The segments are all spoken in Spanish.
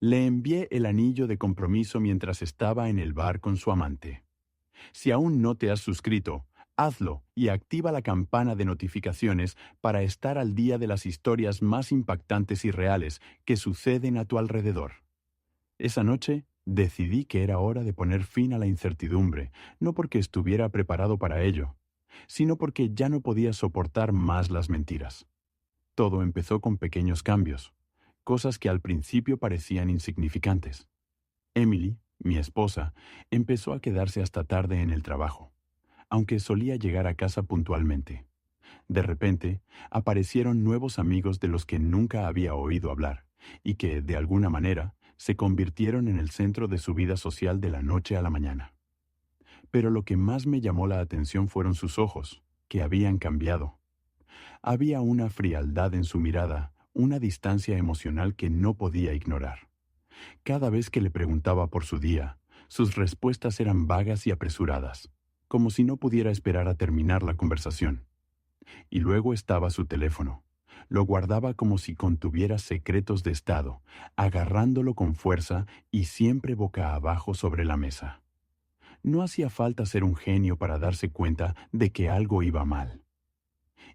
Le envié el anillo de compromiso mientras estaba en el bar con su amante. Si aún no te has suscrito, hazlo y activa la campana de notificaciones para estar al día de las historias más impactantes y reales que suceden a tu alrededor. Esa noche decidí que era hora de poner fin a la incertidumbre, no porque estuviera preparado para ello, sino porque ya no podía soportar más las mentiras. Todo empezó con pequeños cambios, cosas que al principio parecían insignificantes. Emily, mi esposa, empezó a quedarse hasta tarde en el trabajo, aunque solía llegar a casa puntualmente. De repente, aparecieron nuevos amigos de los que nunca había oído hablar, y que, de alguna manera, se convirtieron en el centro de su vida social de la noche a la mañana. Pero lo que más me llamó la atención fueron sus ojos, que habían cambiado. Había una frialdad en su mirada, una distancia emocional que no podía ignorar. Cada vez que le preguntaba por su día, sus respuestas eran vagas y apresuradas, como si no pudiera esperar a terminar la conversación. Y luego estaba su teléfono. Lo guardaba como si contuviera secretos de estado, agarrándolo con fuerza y siempre boca abajo sobre la mesa. No hacía falta ser un genio para darse cuenta de que algo iba mal.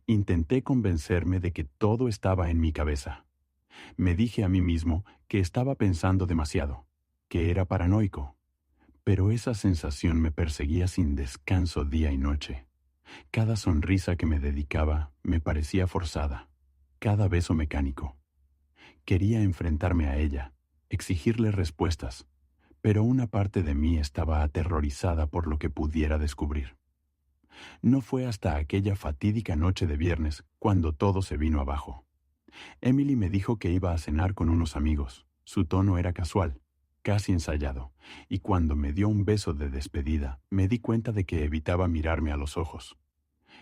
Intenté convencerme de que todo estaba en mi cabeza. Me dije a mí mismo que estaba pensando demasiado, que era paranoico, pero esa sensación me perseguía sin descanso día y noche. Cada sonrisa que me dedicaba me parecía forzada, cada beso mecánico. Quería enfrentarme a ella, exigirle respuestas, pero una parte de mí estaba aterrorizada por lo que pudiera descubrir. No fue hasta aquella fatídica noche de viernes cuando todo se vino abajo. Emily me dijo que iba a cenar con unos amigos. Su tono era casual, casi ensayado, y cuando me dio un beso de despedida, me di cuenta de que evitaba mirarme a los ojos.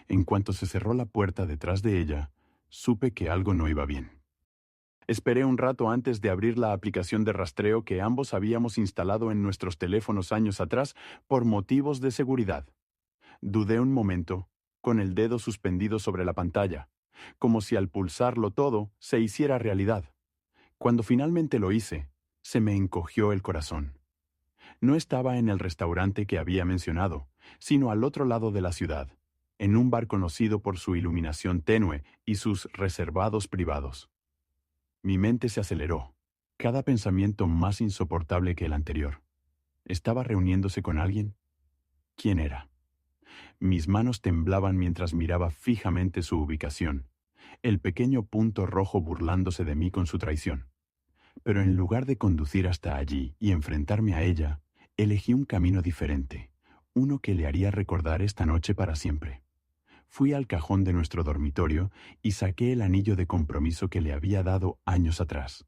En cuanto se cerró la puerta detrás de ella, supe que algo no iba bien. Esperé un rato antes de abrir la aplicación de rastreo que ambos habíamos instalado en nuestros teléfonos años atrás por motivos de seguridad. Dudé un momento, con el dedo suspendido sobre la pantalla, como si al pulsarlo todo se hiciera realidad. Cuando finalmente lo hice, se me encogió el corazón. No estaba en el restaurante que había mencionado, sino al otro lado de la ciudad, en un bar conocido por su iluminación tenue y sus reservados privados. Mi mente se aceleró, cada pensamiento más insoportable que el anterior. ¿Estaba reuniéndose con alguien? ¿Quién era? Mis manos temblaban mientras miraba fijamente su ubicación, el pequeño punto rojo burlándose de mí con su traición. Pero en lugar de conducir hasta allí y enfrentarme a ella, elegí un camino diferente, uno que le haría recordar esta noche para siempre. Fui al cajón de nuestro dormitorio y saqué el anillo de compromiso que le había dado años atrás,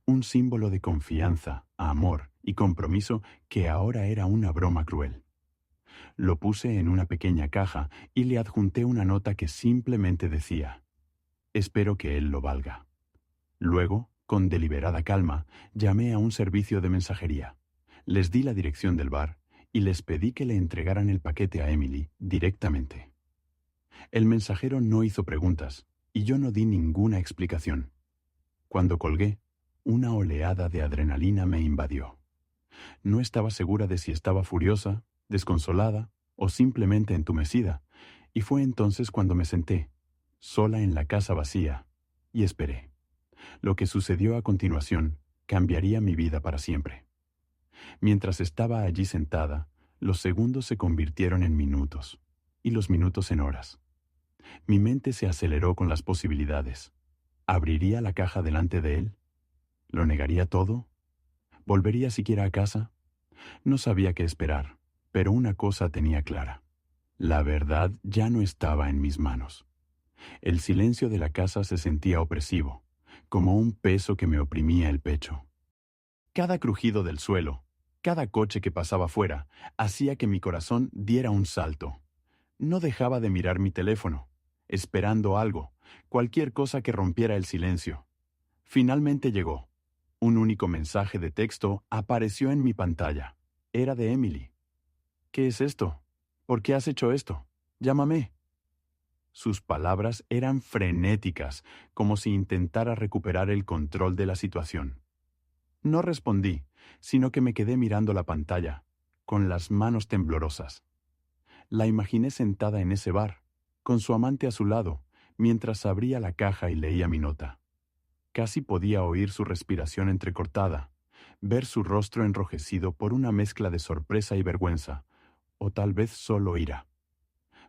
un símbolo de confianza, amor y compromiso que ahora era una broma cruel. Lo puse en una pequeña caja y le adjunté una nota que simplemente decía: «Espero que él lo valga». Luego, con deliberada calma, llamé a un servicio de mensajería. Les di la dirección del bar y les pedí que le entregaran el paquete a Emily directamente. El mensajero no hizo preguntas y yo no di ninguna explicación. Cuando colgué, una oleada de adrenalina me invadió. No estaba segura de si estaba furiosa, desconsolada o simplemente entumecida, y fue entonces cuando me senté, sola en la casa vacía, y esperé. Lo que sucedió a continuación cambiaría mi vida para siempre. Mientras estaba allí sentada, los segundos se convirtieron en minutos, y los minutos en horas. Mi mente se aceleró con las posibilidades. ¿Abriría la caja delante de él? ¿Lo negaría todo? ¿Volvería siquiera a casa? No sabía qué esperar, pero una cosa tenía clara. La verdad ya no estaba en mis manos. El silencio de la casa se sentía opresivo, como un peso que me oprimía el pecho. Cada crujido del suelo, cada coche que pasaba fuera, hacía que mi corazón diera un salto. No dejaba de mirar mi teléfono, esperando algo, cualquier cosa que rompiera el silencio. Finalmente llegó. Un único mensaje de texto apareció en mi pantalla. Era de Emily. «¿Qué es esto? ¿Por qué has hecho esto? Llámame». Sus palabras eran frenéticas, como si intentara recuperar el control de la situación. No respondí, sino que me quedé mirando la pantalla, con las manos temblorosas. La imaginé sentada en ese bar, con su amante a su lado, mientras abría la caja y leía mi nota. Casi podía oír su respiración entrecortada, ver su rostro enrojecido por una mezcla de sorpresa y vergüenza, o tal vez solo ira.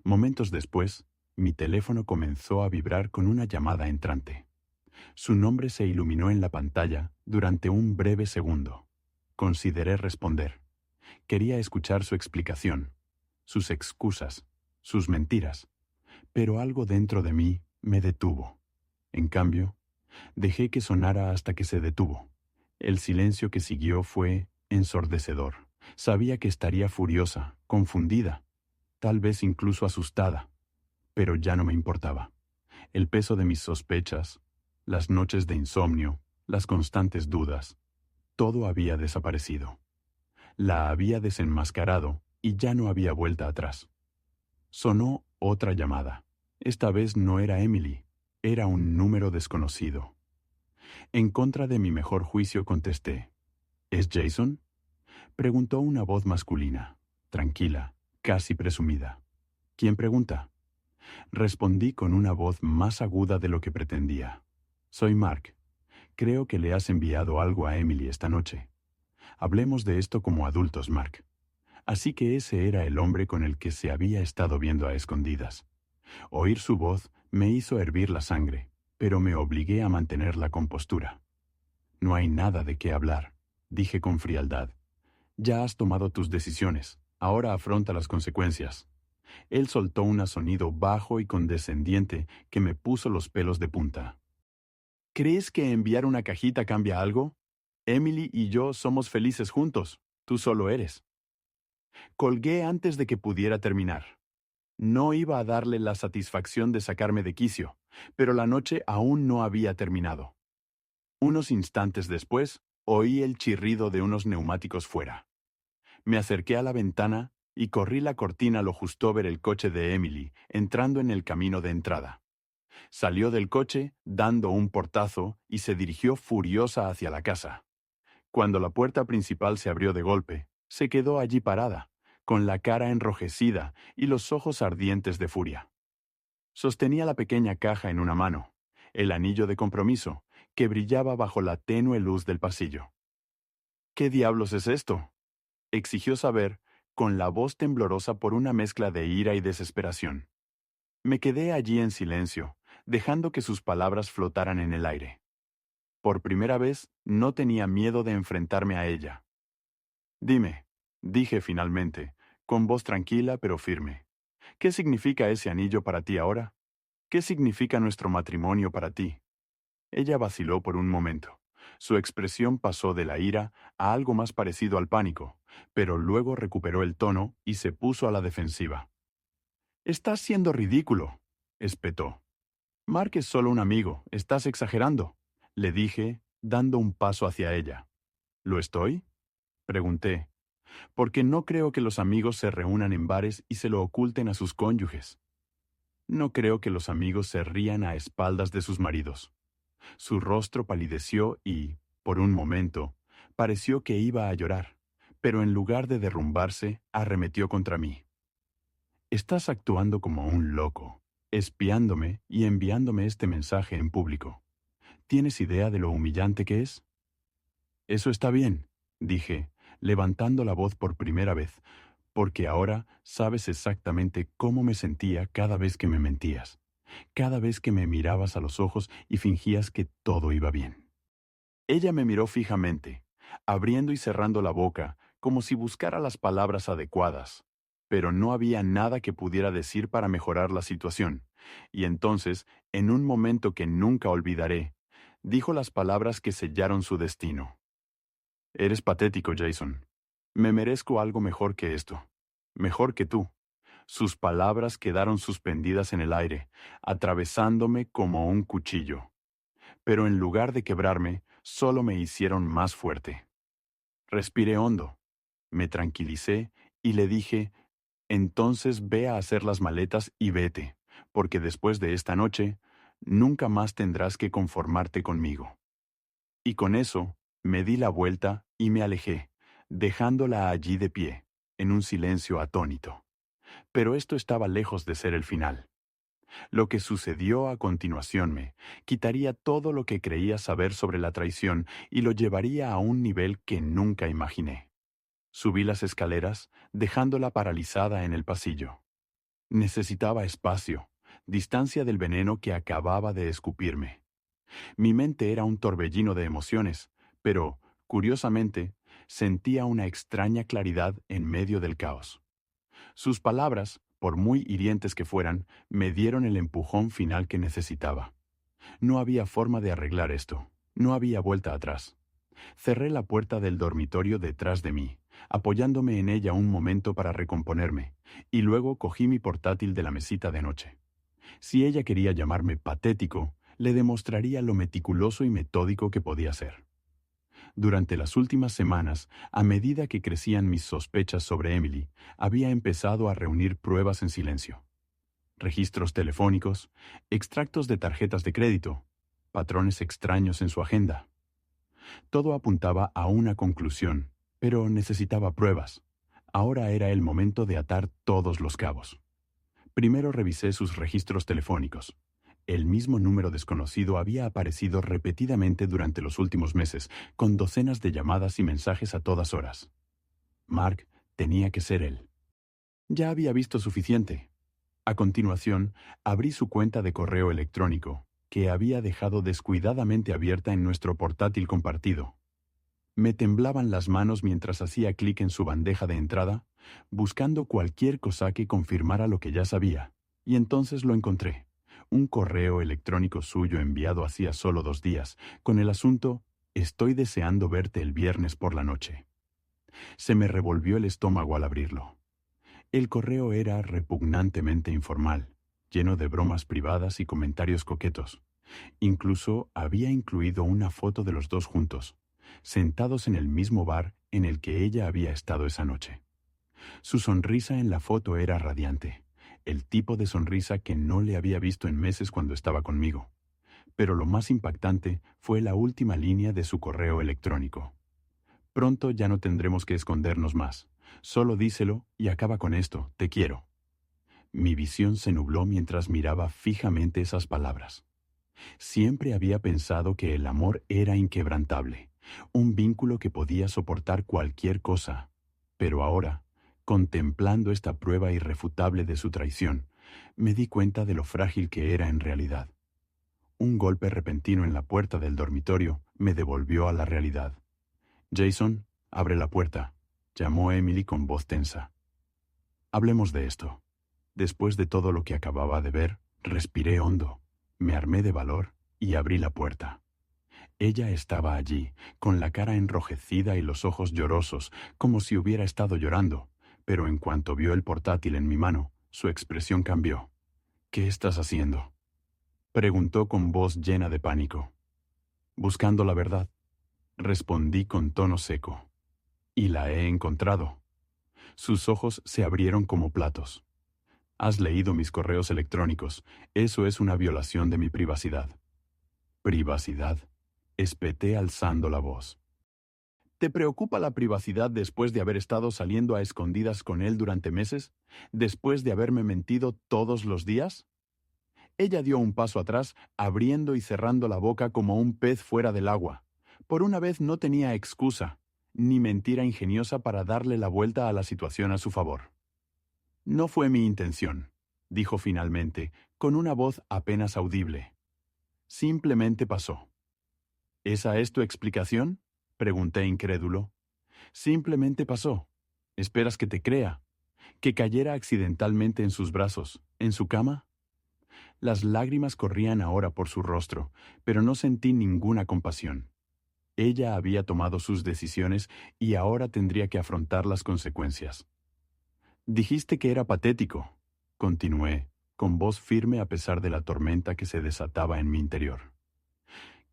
Momentos después, mi teléfono comenzó a vibrar con una llamada entrante. Su nombre se iluminó en la pantalla durante un breve segundo. Consideré responder. Quería escuchar su explicación, sus excusas, sus mentiras, pero algo dentro de mí me detuvo. En cambio, dejé que sonara hasta que se detuvo. El silencio que siguió fue ensordecedor. Sabía que estaría furiosa, confundida, tal vez incluso asustada, pero ya no me importaba. El peso de mis sospechas, las noches de insomnio, las constantes dudas, todo había desaparecido. La había desenmascarado y ya no había vuelta atrás. Sonó otra llamada. Esta vez no era Emily, era un número desconocido. En contra de mi mejor juicio contesté. ¿Es Jason? Preguntó una voz masculina, tranquila, casi presumida. ¿Quién pregunta? Respondí con una voz más aguda de lo que pretendía. Soy Mark. Creo que le has enviado algo a Emily esta noche. Hablemos de esto como adultos, Mark. Así que ese era el hombre con el que se había estado viendo a escondidas. Oír su voz me hizo hervir la sangre, pero me obligué a mantener la compostura. No hay nada de qué hablar, dije con frialdad. Ya has tomado tus decisiones, ahora afronta las consecuencias. Él soltó un sonido bajo y condescendiente que me puso los pelos de punta. ¿Crees que enviar una cajita cambia algo? Emily y yo somos felices juntos, tú solo eres. Colgué antes de que pudiera terminar. No iba a darle la satisfacción de sacarme de quicio, pero la noche aún no había terminado. Unos instantes después, oí el chirrido de unos neumáticos fuera. Me acerqué a la ventana y corrí la cortina lo justo ver el coche de Emily entrando en el camino de entrada. Salió del coche, dando un portazo, y se dirigió furiosa hacia la casa. Cuando la puerta principal se abrió de golpe, se quedó allí parada, con la cara enrojecida y los ojos ardientes de furia. Sostenía la pequeña caja en una mano, el anillo de compromiso, que brillaba bajo la tenue luz del pasillo. ¿Qué diablos es esto?, exigió saber, con la voz temblorosa por una mezcla de ira y desesperación. Me quedé allí en silencio, dejando que sus palabras flotaran en el aire. Por primera vez, no tenía miedo de enfrentarme a ella. Dime, dije finalmente, con voz tranquila pero firme. ¿Qué significa ese anillo para ti ahora? ¿Qué significa nuestro matrimonio para ti? Ella vaciló por un momento. Su expresión pasó de la ira a algo más parecido al pánico, pero luego recuperó el tono y se puso a la defensiva. «Estás siendo ridículo», espetó. «Mark es solo un amigo, estás exagerando», le dije, dando un paso hacia ella. «¿Lo estoy?», pregunté, «porque no creo que los amigos se reúnan en bares y se lo oculten a sus cónyuges. No creo que los amigos se rían a espaldas de sus maridos». Su rostro palideció y, por un momento, pareció que iba a llorar, pero en lugar de derrumbarse, arremetió contra mí. «Estás actuando como un loco, espiándome y enviándome este mensaje en público. ¿Tienes idea de lo humillante que es?» «Eso está bien», dije, levantando la voz por primera vez, «porque ahora sabes exactamente cómo me sentía cada vez que me mentías. Cada vez que me mirabas a los ojos y fingías que todo iba bien». Ella me miró fijamente, abriendo y cerrando la boca, como si buscara las palabras adecuadas, pero no había nada que pudiera decir para mejorar la situación, y entonces, en un momento que nunca olvidaré, dijo las palabras que sellaron su destino. «Eres patético, Jason. Me merezco algo mejor que esto. Mejor que tú». Sus palabras quedaron suspendidas en el aire, atravesándome como un cuchillo. Pero en lugar de quebrarme, solo me hicieron más fuerte. Respiré hondo, me tranquilicé y le dije, «Entonces ve a hacer las maletas y vete, porque después de esta noche, nunca más tendrás que conformarte conmigo». Y con eso, Me di la vuelta y me alejé, dejándola allí de pie, en un silencio atónito. Pero esto estaba lejos de ser el final. Lo que sucedió a continuación me quitaría todo lo que creía saber sobre la traición y lo llevaría a un nivel que nunca imaginé. Subí las escaleras, dejándola paralizada en el pasillo. Necesitaba espacio, distancia del veneno que acababa de escupirme. Mi mente era un torbellino de emociones, pero, curiosamente, sentía una extraña claridad en medio del caos. Sus palabras, por muy hirientes que fueran, me dieron el empujón final que necesitaba. No había forma de arreglar esto. No había vuelta atrás. Cerré la puerta del dormitorio detrás de mí, apoyándome en ella un momento para recomponerme, y luego cogí mi portátil de la mesita de noche. Si ella quería llamarme patético, le demostraría lo meticuloso y metódico que podía ser. Durante las últimas semanas, a medida que crecían mis sospechas sobre Emily, había empezado a reunir pruebas en silencio. Registros telefónicos, extractos de tarjetas de crédito, patrones extraños en su agenda. Todo apuntaba a una conclusión, pero necesitaba pruebas. Ahora era el momento de atar todos los cabos. Primero revisé sus registros telefónicos. El mismo número desconocido había aparecido repetidamente durante los últimos meses, con docenas de llamadas y mensajes a todas horas. Mark tenía que ser él. Ya había visto suficiente. A continuación, abrí su cuenta de correo electrónico, que había dejado descuidadamente abierta en nuestro portátil compartido. Me temblaban las manos mientras hacía clic en su bandeja de entrada, buscando cualquier cosa que confirmara lo que ya sabía, y entonces lo encontré. Un correo electrónico suyo enviado hacía solo 2 días, con el asunto «Estoy deseando verte el viernes por la noche». Se me revolvió el estómago al abrirlo. El correo era repugnantemente informal, lleno de bromas privadas y comentarios coquetos. Incluso había incluido una foto de los dos juntos, sentados en el mismo bar en el que ella había estado esa noche. Su sonrisa en la foto era radiante, el tipo de sonrisa que no le había visto en meses cuando estaba conmigo. Pero lo más impactante fue la última línea de su correo electrónico. Pronto ya no tendremos que escondernos más. Solo díselo y acaba con esto, te quiero. Mi visión se nubló mientras miraba fijamente esas palabras. Siempre había pensado que el amor era inquebrantable, un vínculo que podía soportar cualquier cosa. Pero ahora, contemplando esta prueba irrefutable de su traición, me di cuenta de lo frágil que era en realidad. Un golpe repentino en la puerta del dormitorio me devolvió a la realidad. «Jason, abre la puerta», llamó Emily con voz tensa. «Hablemos de esto». Después de todo lo que acababa de ver, respiré hondo, me armé de valor y abrí la puerta. Ella estaba allí, con la cara enrojecida y los ojos llorosos, como si hubiera estado llorando, pero en cuanto vio el portátil en mi mano, su expresión cambió. «¿Qué estás haciendo?», preguntó con voz llena de pánico. «Buscando la verdad», respondí con tono seco. «Y la he encontrado». Sus ojos se abrieron como platos. «Has leído mis correos electrónicos. Eso es una violación de mi privacidad». «¿Privacidad?», espeté alzando la voz. ¿Te preocupa la privacidad después de haber estado saliendo a escondidas con él durante meses? ¿Después de haberme mentido todos los días? Ella dio un paso atrás, abriendo y cerrando la boca como un pez fuera del agua. Por una vez no tenía excusa, ni mentira ingeniosa para darle la vuelta a la situación a su favor. «No fue mi intención», dijo finalmente, con una voz apenas audible. «Simplemente pasó». «¿Esa es tu explicación?», pregunté incrédulo. «Simplemente pasó. ¿Esperas que te crea? ¿Que cayera accidentalmente en sus brazos, en su cama?». Las lágrimas corrían ahora por su rostro, pero no sentí ninguna compasión. Ella había tomado sus decisiones y ahora tendría que afrontar las consecuencias. «Dijiste que era patético», continué, con voz firme a pesar de la tormenta que se desataba en mi interior.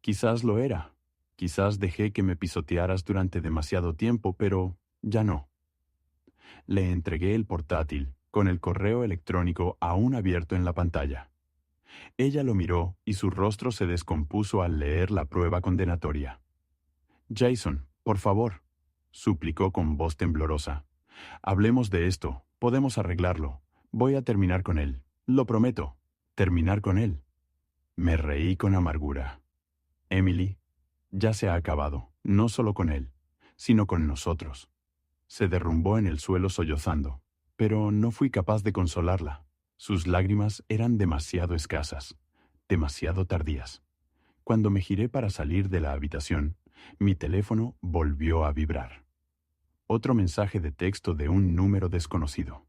«Quizás lo era. Quizás dejé que me pisotearas durante demasiado tiempo, pero ya no». Le entregué el portátil, con el correo electrónico aún abierto en la pantalla. Ella lo miró y su rostro se descompuso al leer la prueba condenatoria. Jason, por favor, suplicó con voz temblorosa. Hablemos de esto, podemos arreglarlo. Voy a terminar con él, lo prometo. ¿Terminar con él? Me reí con amargura. Emily, ya se ha acabado, no solo con él, sino con nosotros. Se derrumbó en el suelo sollozando, pero no fui capaz de consolarla. Sus lágrimas eran demasiado escasas, demasiado tardías. Cuando me giré para salir de la habitación, mi teléfono volvió a vibrar. Otro mensaje de texto de un número desconocido.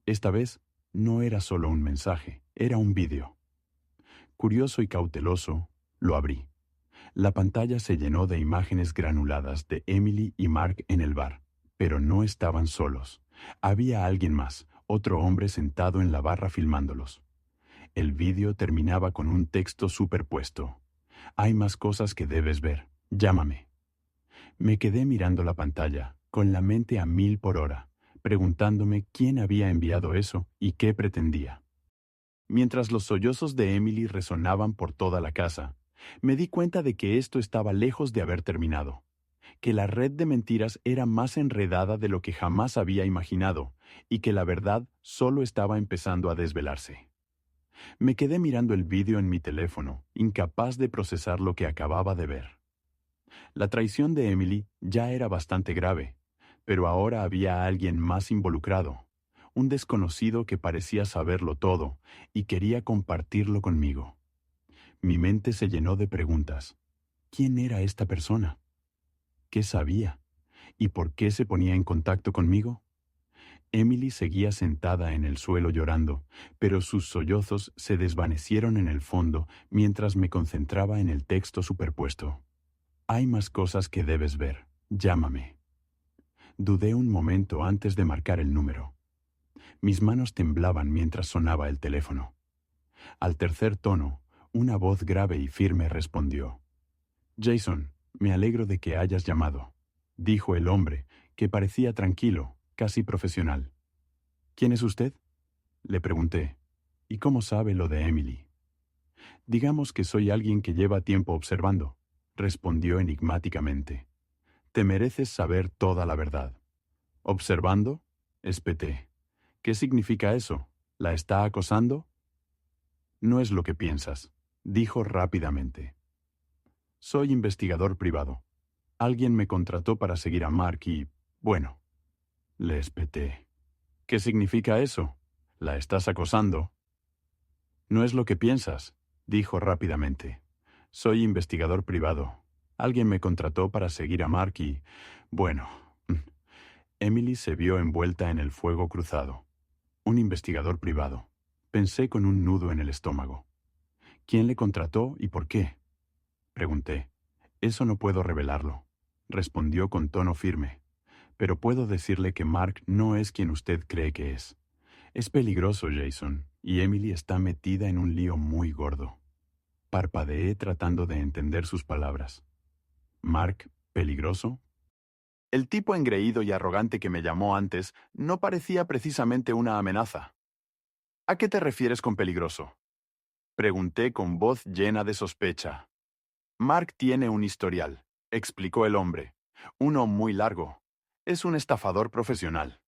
Esta vez no era solo un mensaje, era un vídeo. Curioso y cauteloso, lo abrí. La pantalla se llenó de imágenes granuladas de Emily y Mark en el bar, pero no estaban solos. Había alguien más, otro hombre sentado en la barra filmándolos. El vídeo terminaba con un texto superpuesto. Hay más cosas que debes ver. Llámame. Me quedé mirando la pantalla, con la mente a 1000 por hora, preguntándome quién había enviado eso y qué pretendía. Mientras los sollozos de Emily resonaban por toda la casa, me di cuenta de que esto estaba lejos de haber terminado, que la red de mentiras era más enredada de lo que jamás había imaginado y que la verdad solo estaba empezando a desvelarse. Me quedé mirando el vídeo en mi teléfono, incapaz de procesar lo que acababa de ver. La traición de Emily ya era bastante grave, pero ahora había alguien más involucrado, un desconocido que parecía saberlo todo y quería compartirlo conmigo. Mi mente se llenó de preguntas. ¿Quién era esta persona? ¿Qué sabía? ¿Y por qué se ponía en contacto conmigo? Emily seguía sentada en el suelo llorando, pero sus sollozos se desvanecieron en el fondo mientras me concentraba en el texto superpuesto. Hay más cosas que debes ver. Llámame. Dudé un momento antes de marcar el número. Mis manos temblaban mientras sonaba el teléfono. Al tercer tono, una voz grave y firme respondió. Jason, me alegro de que hayas llamado, dijo el hombre, que parecía tranquilo, casi profesional. ¿Quién es usted? Le pregunté. ¿Y cómo sabe lo de Emily? Digamos que soy alguien que lleva tiempo observando, respondió enigmáticamente. Te mereces saber toda la verdad. ¿Observando? Espeté. ¿Qué significa eso? ¿La está acosando? No es lo que piensas, dijo rápidamente. Soy investigador privado. Alguien me contrató para seguir a Mark y, bueno, le espeté. ¿Qué significa eso? ¿La estás acosando? No es lo que piensas, dijo rápidamente. Soy investigador privado. Alguien me contrató para seguir a Mark y, bueno. Emily se vio envuelta en el fuego cruzado. Un investigador privado. Pensé con un nudo en el estómago. ¿Quién le contrató y por qué? Pregunté. Eso no puedo revelarlo, respondió con tono firme. Pero puedo decirle que Mark no es quien usted cree que es. Es peligroso, Jason, y Emily está metida en un lío muy gordo. Parpadeé tratando de entender sus palabras. ¿Mark, peligroso? El tipo engreído y arrogante que me llamó antes no parecía precisamente una amenaza. ¿A qué te refieres con peligroso? Pregunté con voz llena de sospecha. Mark tiene un historial, explicó el hombre. Uno muy largo. Es un estafador profesional.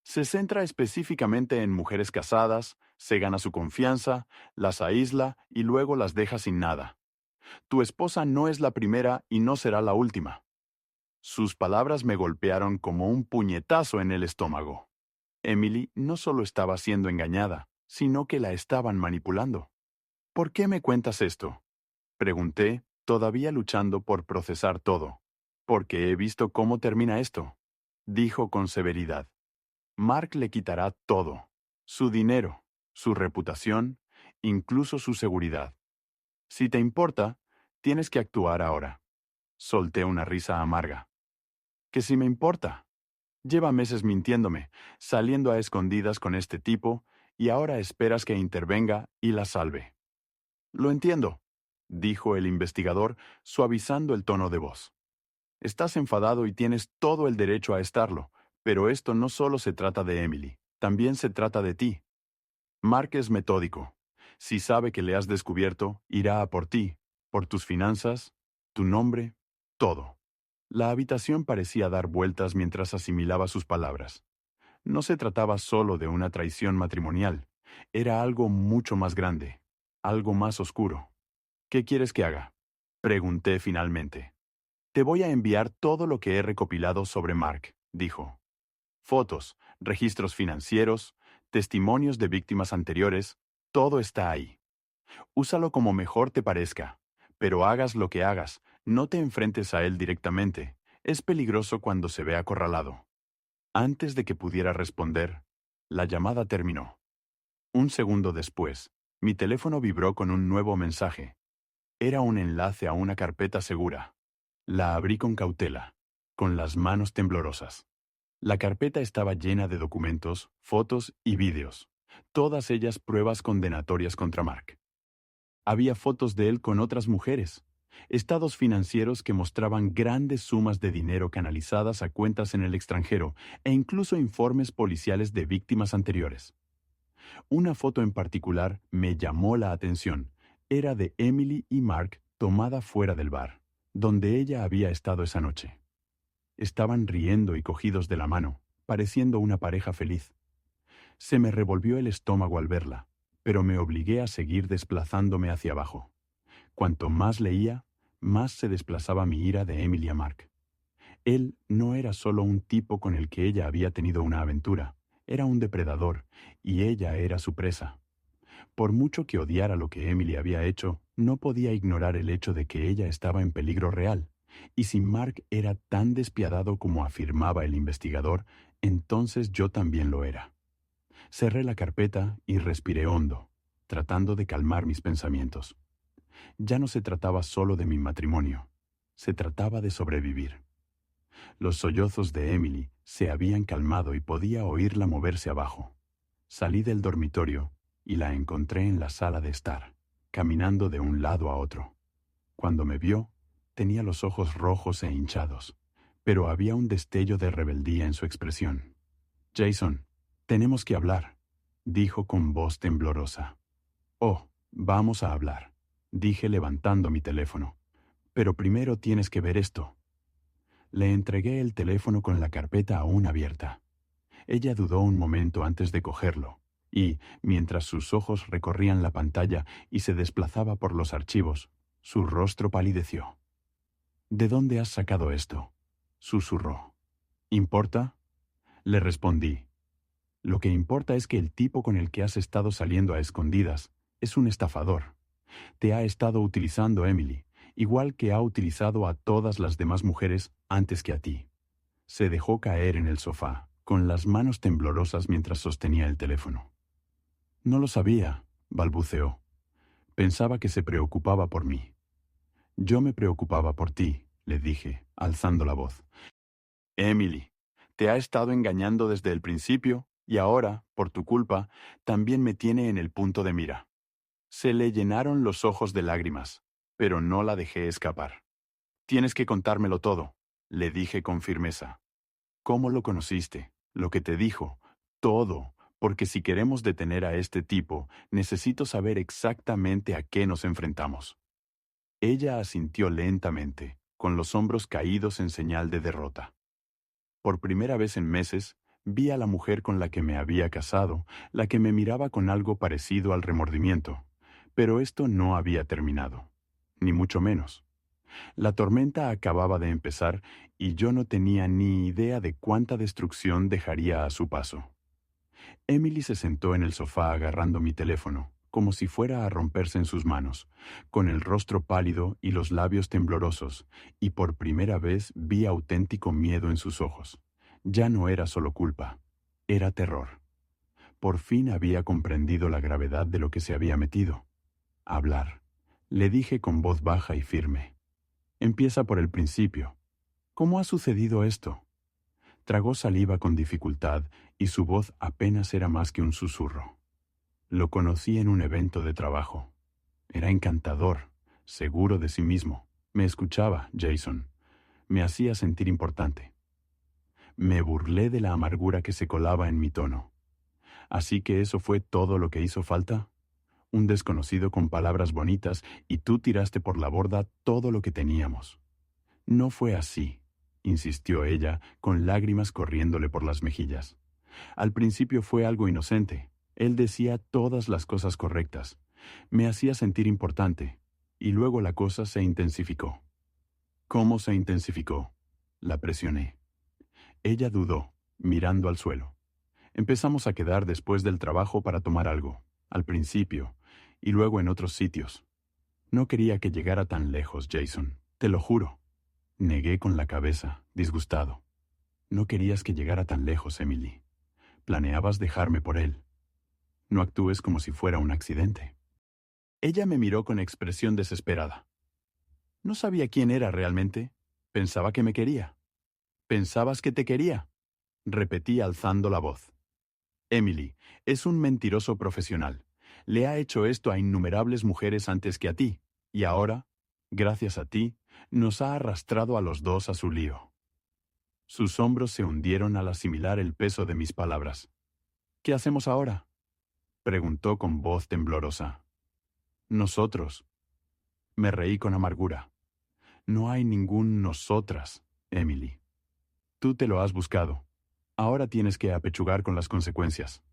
Se centra específicamente en mujeres casadas, se gana su confianza, las aísla y luego las deja sin nada. Tu esposa no es la primera y no será la última. Sus palabras me golpearon como un puñetazo en el estómago. Emily no solo estaba siendo engañada, sino que la estaban manipulando. ¿Por qué me cuentas esto? Pregunté, todavía luchando por procesar todo. Porque he visto cómo termina esto, dijo con severidad. Mark le quitará todo, su dinero, su reputación, incluso su seguridad. Si te importa, tienes que actuar ahora. Solté una risa amarga. ¿Que si me importa? Lleva meses mintiéndome, saliendo a escondidas con este tipo, y ahora esperas que intervenga y la salve. Lo entiendo, dijo el investigador, suavizando el tono de voz. Estás enfadado y tienes todo el derecho a estarlo, pero esto no solo se trata de Emily, también se trata de ti. Mark es metódico. Si sabe que le has descubierto, irá a por ti, por tus finanzas, tu nombre, todo. La habitación parecía dar vueltas mientras asimilaba sus palabras. No se trataba solo de una traición matrimonial, era algo mucho más grande, algo más oscuro. ¿Qué quieres que haga? Pregunté finalmente. Te voy a enviar todo lo que he recopilado sobre Mark, dijo. Fotos, registros financieros, testimonios de víctimas anteriores, todo está ahí. Úsalo como mejor te parezca, pero hagas lo que hagas, no te enfrentes a él directamente. Es peligroso cuando se ve acorralado. Antes de que pudiera responder, la llamada terminó. Un segundo después, mi teléfono vibró con un nuevo mensaje. Era un enlace a una carpeta segura. La abrí con cautela, con las manos temblorosas. La carpeta estaba llena de documentos, fotos y vídeos, todas ellas pruebas condenatorias contra Mark. Había fotos de él con otras mujeres, estados financieros que mostraban grandes sumas de dinero canalizadas a cuentas en el extranjero e incluso informes policiales de víctimas anteriores. Una foto en particular me llamó la atención. Era de Emily y Mark tomada fuera del bar, donde ella había estado esa noche. Estaban riendo y cogidos de la mano, pareciendo una pareja feliz. Se me revolvió el estómago al verla, pero me obligué a seguir desplazándome hacia abajo. Cuanto más leía, más se desplazaba mi ira de Emily a Mark. Él no era solo un tipo con el que ella había tenido una aventura, era un depredador, y ella era su presa. Por mucho que odiara lo que Emily había hecho, no podía ignorar el hecho de que ella estaba en peligro real, y si Mark era tan despiadado como afirmaba el investigador, entonces yo también lo era. Cerré la carpeta y respiré hondo, tratando de calmar mis pensamientos. Ya no se trataba solo de mi matrimonio, se trataba de sobrevivir. Los sollozos de Emily se habían calmado y podía oírla moverse abajo. Salí del dormitorio y la encontré en la sala de estar, caminando de un lado a otro. Cuando me vio, tenía los ojos rojos e hinchados, pero había un destello de rebeldía en su expresión. Jason, tenemos que hablar, dijo con voz temblorosa. Oh, vamos a hablar, dije levantando mi teléfono. Pero primero tienes que ver esto. Le entregué el teléfono con la carpeta aún abierta. Ella dudó un momento antes de cogerlo, y, mientras sus ojos recorrían la pantalla y se desplazaba por los archivos, su rostro palideció. ¿De dónde has sacado esto?, susurró. ¿Importa? Le respondí. Lo que importa es que el tipo con el que has estado saliendo a escondidas es un estafador. Te ha estado utilizando, Emily, igual que ha utilizado a todas las demás mujeres antes que a ti. Se dejó caer en el sofá, con las manos temblorosas mientras sostenía el teléfono. No lo sabía, balbuceó. Pensaba que se preocupaba por mí. Yo me preocupaba por ti, le dije, alzando la voz. Emily, te ha estado engañando desde el principio y ahora, por tu culpa, también me tiene en el punto de mira. Se le llenaron los ojos de lágrimas, pero no la dejé escapar. Tienes que contármelo todo, le dije con firmeza. ¿Cómo lo conociste? Lo que te dijo. Todo, porque si queremos detener a este tipo, necesito saber exactamente a qué nos enfrentamos. Ella asintió lentamente, con los hombros caídos en señal de derrota. Por primera vez en meses, vi a la mujer con la que me había casado, la que me miraba con algo parecido al remordimiento. Pero esto no había terminado, ni mucho menos. La tormenta acababa de empezar y yo no tenía ni idea de cuánta destrucción dejaría a su paso. Emily se sentó en el sofá agarrando mi teléfono, como si fuera a romperse en sus manos, con el rostro pálido y los labios temblorosos, y por primera vez vi auténtico miedo en sus ojos. Ya no era solo culpa, era terror. Por fin había comprendido la gravedad de lo que se había metido. Hablar. Le dije con voz baja y firme. Empieza por el principio. ¿Cómo ha sucedido esto? Tragó saliva con dificultad y su voz apenas era más que un susurro. Lo conocí en un evento de trabajo. Era encantador, seguro de sí mismo. Me escuchaba, Jason. Me hacía sentir importante. Me burlé de la amargura que se colaba en mi tono. ¿Así que eso fue todo lo que hizo falta? Un desconocido con palabras bonitas y tú tiraste por la borda todo lo que teníamos. No fue así. insistió ella, con lágrimas corriéndole por las mejillas. Al principio fue algo inocente. Él decía todas las cosas correctas. Me hacía sentir importante. Y luego la cosa se intensificó. ¿Cómo se intensificó? La presioné. Ella dudó, mirando al suelo. Empezamos a quedar después del trabajo para tomar algo, al principio, y luego en otros sitios. No quería que llegara tan lejos, Jason, te lo juro. Negué con la cabeza, disgustado. No querías que llegara tan lejos, Emily. Planeabas dejarme por él. No actúes como si fuera un accidente. Ella me miró con expresión desesperada. No sabía quién era realmente. Pensaba que me quería. ¿Pensabas que te quería? Repetí alzando la voz. Emily, es un mentiroso profesional. Le ha hecho esto a innumerables mujeres antes que a ti, y ahora, gracias a ti, nos ha arrastrado a los dos a su lío. Sus hombros se hundieron al asimilar el peso de mis palabras. ¿Qué hacemos ahora? Preguntó con voz temblorosa. Nosotros. Me reí con amargura. No hay ningún nosotras, Emily. Tú te lo has buscado. Ahora tienes que apechugar con las consecuencias.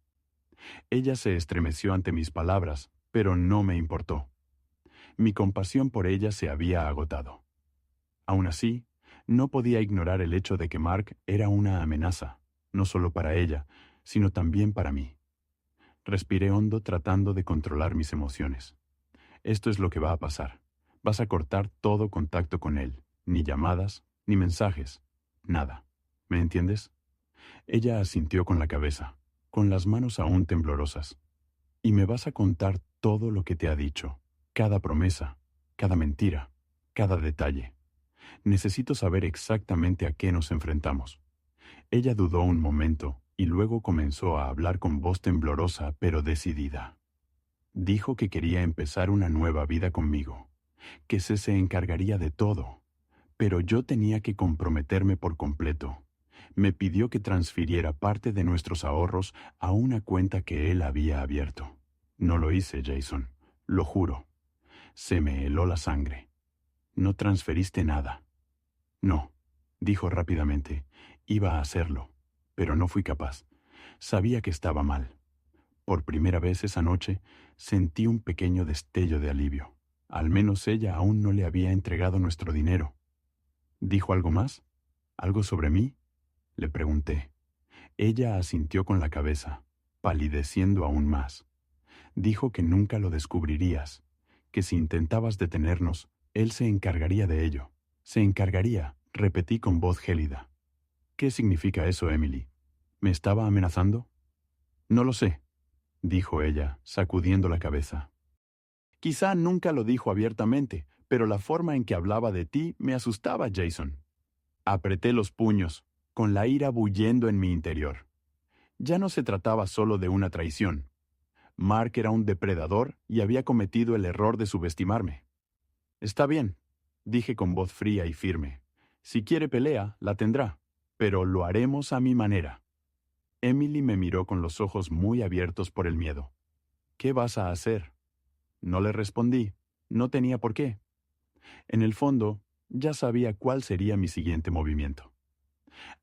Ella se estremeció ante mis palabras, pero no me importó. Mi compasión por ella se había agotado. Aún así, no podía ignorar el hecho de que Mark era una amenaza, no solo para ella, sino también para mí. Respiré hondo tratando de controlar mis emociones. Esto es lo que va a pasar. Vas a cortar todo contacto con él, ni llamadas, ni mensajes, nada. ¿Me entiendes? Ella asintió con la cabeza, con las manos aún temblorosas. Y me vas a contar todo lo que te ha dicho, cada promesa, cada mentira, cada detalle. Necesito saber exactamente a qué nos enfrentamos. Ella dudó un momento y luego comenzó a hablar con voz temblorosa pero decidida. Dijo que quería empezar una nueva vida conmigo, que se encargaría de todo, pero yo tenía que comprometerme por completo. Me pidió que transfiriera parte de nuestros ahorros a una cuenta que él había abierto. No lo hice, Jason, lo juro. Se me heló la sangre. No transferiste nada. No, dijo rápidamente. Iba a hacerlo, pero no fui capaz. Sabía que estaba mal. Por primera vez esa noche sentí un pequeño destello de alivio. Al menos ella aún no le había entregado nuestro dinero. ¿Dijo algo más? ¿Algo sobre mí? Le pregunté. Ella asintió con la cabeza, palideciendo aún más. Dijo que nunca lo descubrirías, que si intentabas detenernos, él se encargaría de ello. Se encargaría, repetí con voz gélida. ¿Qué significa eso, Emily? ¿Me estaba amenazando? No lo sé, dijo ella, sacudiendo la cabeza. Quizá nunca lo dijo abiertamente, pero la forma en que hablaba de ti me asustaba, Jason. Apreté los puños, con la ira bullendo en mi interior. Ya no se trataba solo de una traición. Mark era un depredador y había cometido el error de subestimarme. Está bien, dije con voz fría y firme. Si quiere pelea, la tendrá, pero lo haremos a mi manera. Emily me miró con los ojos muy abiertos por el miedo. ¿Qué vas a hacer? No le respondí. No tenía por qué. En el fondo, ya sabía cuál sería mi siguiente movimiento.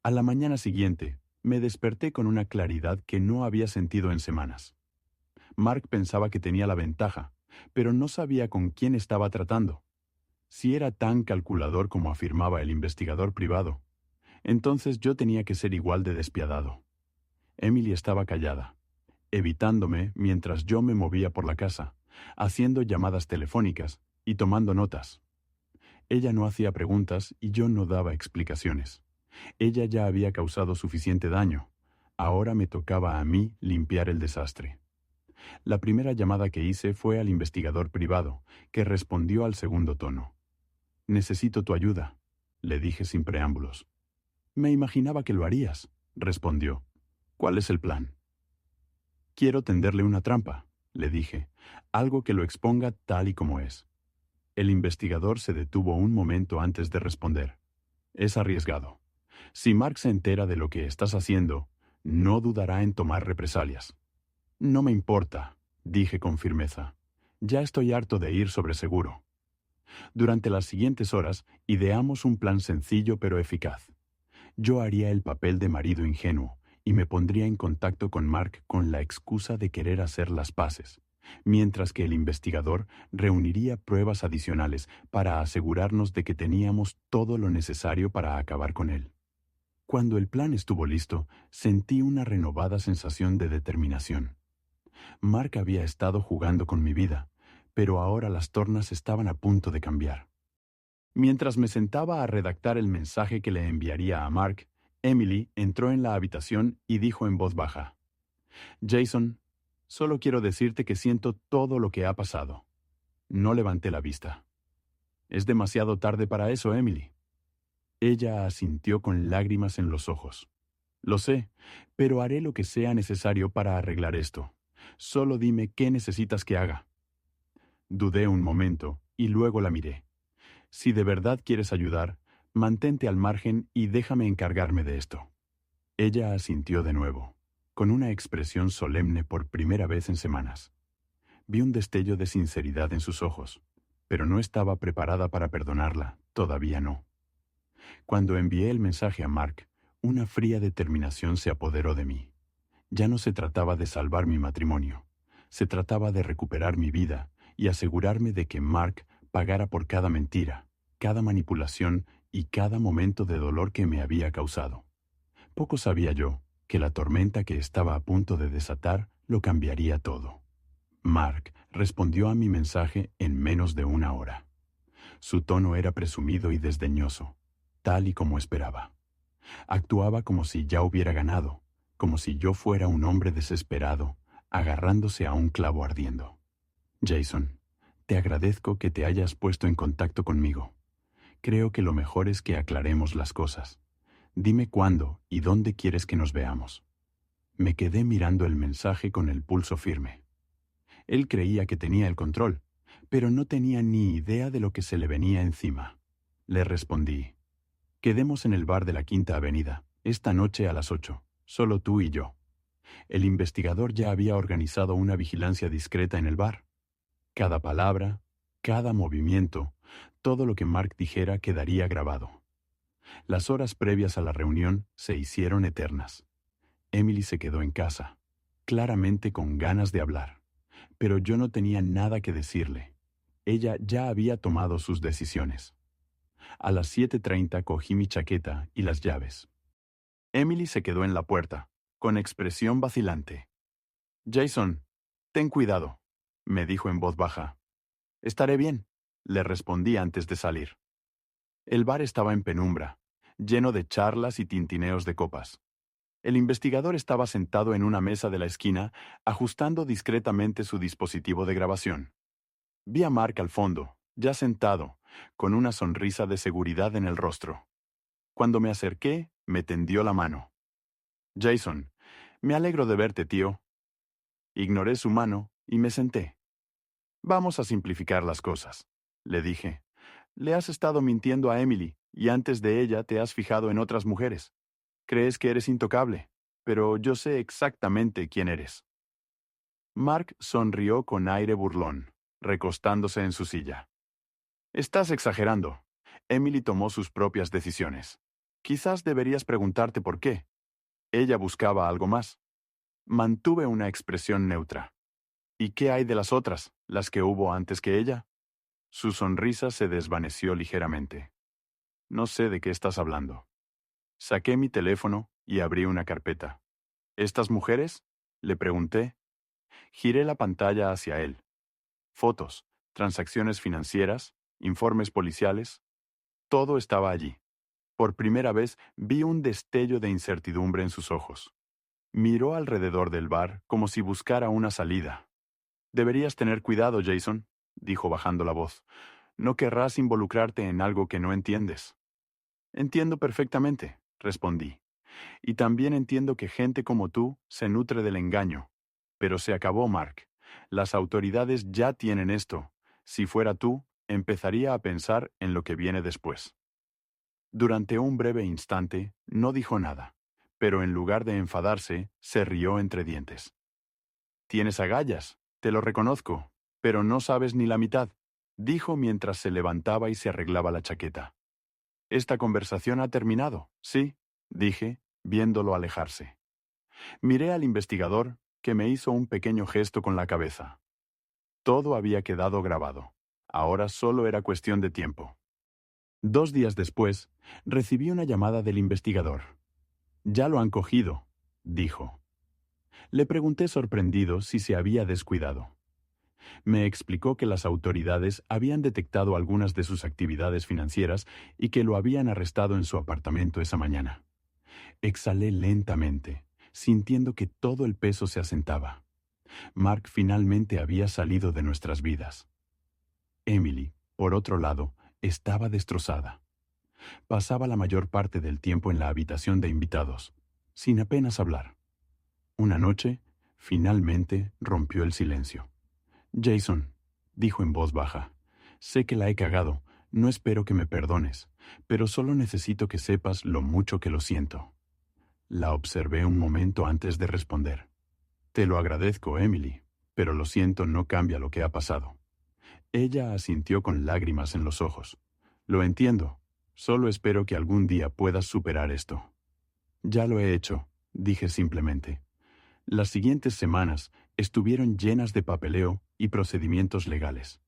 A la mañana siguiente, me desperté con una claridad que no había sentido en semanas. Mark pensaba que tenía la ventaja, pero no sabía con quién estaba tratando. Si era tan calculador como afirmaba el investigador privado, entonces yo tenía que ser igual de despiadado. Emily estaba callada, evitándome mientras yo me movía por la casa, haciendo llamadas telefónicas y tomando notas. Ella no hacía preguntas y yo no daba explicaciones. Ella ya había causado suficiente daño. Ahora me tocaba a mí limpiar el desastre. La primera llamada que hice fue al investigador privado, que respondió al segundo tono. «Necesito tu ayuda», le dije sin preámbulos. «Me imaginaba que lo harías», respondió. «¿Cuál es el plan?» «Quiero tenderle una trampa», le dije, «algo que lo exponga tal y como es». El investigador se detuvo un momento antes de responder. «Es arriesgado. Si Mark se entera de lo que estás haciendo, no dudará en tomar represalias». «No me importa», dije con firmeza. «Ya estoy harto de ir sobre seguro». Durante las siguientes horas, ideamos un plan sencillo pero eficaz. Yo haría el papel de marido ingenuo y me pondría en contacto con Mark con la excusa de querer hacer las paces, mientras que el investigador reuniría pruebas adicionales para asegurarnos de que teníamos todo lo necesario para acabar con él. Cuando el plan estuvo listo, sentí una renovada sensación de determinación. Mark había estado jugando con mi vida, pero ahora las tornas estaban a punto de cambiar. Mientras me sentaba a redactar el mensaje que le enviaría a Mark, Emily entró en la habitación y dijo en voz baja: «Jason, solo quiero decirte que siento todo lo que ha pasado». No levanté la vista. «Es demasiado tarde para eso, Emily». Ella asintió con lágrimas en los ojos. «Lo sé, pero haré lo que sea necesario para arreglar esto. Solo dime qué necesitas que haga». Dudé un momento y luego la miré. «Si de verdad quieres ayudar, mantente al margen y déjame encargarme de esto». Ella asintió de nuevo, con una expresión solemne por primera vez en semanas. Vi un destello de sinceridad en sus ojos, pero no estaba preparada para perdonarla, todavía no. Cuando envié el mensaje a Mark, una fría determinación se apoderó de mí. Ya no se trataba de salvar mi matrimonio, se trataba de recuperar mi vida y asegurarme de que Mark pagara por cada mentira, cada manipulación y cada momento de dolor que me había causado. Poco sabía yo que la tormenta que estaba a punto de desatar lo cambiaría todo. Mark respondió a mi mensaje en menos de una hora. Su tono era presumido y desdeñoso, tal y como esperaba. Actuaba como si ya hubiera ganado, como si yo fuera un hombre desesperado, agarrándose a un clavo ardiendo. «Jason, te agradezco que te hayas puesto en contacto conmigo. Creo que lo mejor es que aclaremos las cosas. Dime cuándo y dónde quieres que nos veamos». Me quedé mirando el mensaje con el pulso firme. Él creía que tenía el control, pero no tenía ni idea de lo que se le venía encima. Le respondí: «Quedemos en el bar de la Quinta Avenida, esta noche a las 8, solo tú y yo». El investigador ya había organizado una vigilancia discreta en el bar. Cada palabra, cada movimiento, todo lo que Mark dijera quedaría grabado. Las horas previas a la reunión se hicieron eternas. Emily se quedó en casa, claramente con ganas de hablar, pero yo no tenía nada que decirle. Ella ya había tomado sus decisiones. A las 7:30 cogí mi chaqueta y las llaves. Emily se quedó en la puerta, con expresión vacilante. «Jason, ten cuidado», me dijo en voz baja. «Estaré bien», le respondí antes de salir. El bar estaba en penumbra, lleno de charlas y tintineos de copas. El investigador estaba sentado en una mesa de la esquina, ajustando discretamente su dispositivo de grabación. Vi a Mark al fondo, ya sentado, con una sonrisa de seguridad en el rostro. Cuando me acerqué, me tendió la mano. «Jason, me alegro de verte, tío». Ignoré su mano y me senté. «Vamos a simplificar las cosas», le dije. «Le has estado mintiendo a Emily y antes de ella te has fijado en otras mujeres. Crees que eres intocable, pero yo sé exactamente quién eres». Mark sonrió con aire burlón, recostándose en su silla. «Estás exagerando. Emily tomó sus propias decisiones. Quizás deberías preguntarte por qué. Ella buscaba algo más». Mantuve una expresión neutra. «¿Y qué hay de las otras, las que hubo antes que ella?» Su sonrisa se desvaneció ligeramente. «No sé de qué estás hablando». Saqué mi teléfono y abrí una carpeta. «¿Estas mujeres?», le pregunté. Giré la pantalla hacia él. Fotos, transacciones financieras, informes policiales. Todo estaba allí. Por primera vez vi un destello de incertidumbre en sus ojos. Miró alrededor del bar como si buscara una salida. «Deberías tener cuidado, Jason», dijo bajando la voz. «No querrás involucrarte en algo que no entiendes». «Entiendo perfectamente», respondí. «Y también entiendo que gente como tú se nutre del engaño. Pero se acabó, Mark. Las autoridades ya tienen esto. Si fuera tú, empezaría a pensar en lo que viene después». Durante un breve instante, no dijo nada, pero en lugar de enfadarse, se rió entre dientes. «Tienes agallas, te lo reconozco, pero no sabes ni la mitad», dijo mientras se levantaba y se arreglaba la chaqueta. «Esta conversación ha terminado, sí, dije, viéndolo alejarse. Miré al investigador, que me hizo un pequeño gesto con la cabeza. Todo había quedado grabado. Ahora solo era cuestión de tiempo. 2 días después, recibí una llamada del investigador. «Ya lo han cogido», dijo. Le pregunté sorprendido si se había descuidado. Me explicó que las autoridades habían detectado algunas de sus actividades financieras y que lo habían arrestado en su apartamento esa mañana. Exhalé lentamente, sintiendo que todo el peso se asentaba. Mark finalmente había salido de nuestras vidas. Emily, por otro lado, estaba destrozada. Pasaba la mayor parte del tiempo en la habitación de invitados, sin apenas hablar. Una noche, finalmente, rompió el silencio. «Jason», dijo en voz baja, «sé que la he cagado, no espero que me perdones, pero solo necesito que sepas lo mucho que lo siento». La observé un momento antes de responder. «Te lo agradezco, Emily, pero lo siento no cambia lo que ha pasado». Ella asintió con lágrimas en los ojos. «Lo entiendo. Solo espero que algún día puedas superar esto». «Ya lo he hecho», dije simplemente. Las siguientes semanas estuvieron llenas de papeleo y procedimientos legales.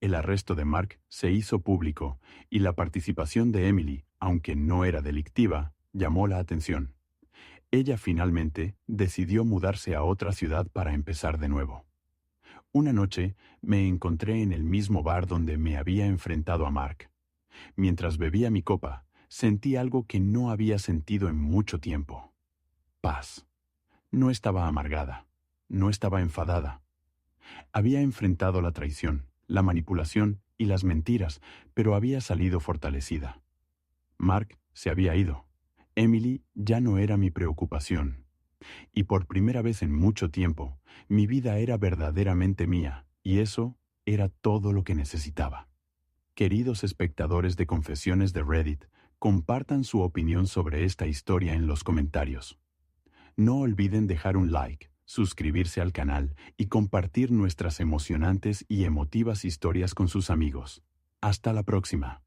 El arresto de Mark se hizo público y la participación de Emily, aunque no era delictiva, llamó la atención. Ella finalmente decidió mudarse a otra ciudad para empezar de nuevo. Una noche me encontré en el mismo bar donde me había enfrentado a Mark. Mientras bebía mi copa, sentí algo que no había sentido en mucho tiempo. Paz. No estaba amargada, no estaba enfadada. Había enfrentado la traición, la manipulación y las mentiras, pero había salido fortalecida. Mark se había ido. Emily ya no era mi preocupación. Y por primera vez en mucho tiempo, mi vida era verdaderamente mía, y eso era todo lo que necesitaba. Queridos espectadores de Confesiones de Reddit, compartan su opinión sobre esta historia en los comentarios. No olviden dejar un like, suscribirse al canal y compartir nuestras emocionantes y emotivas historias con sus amigos. Hasta la próxima.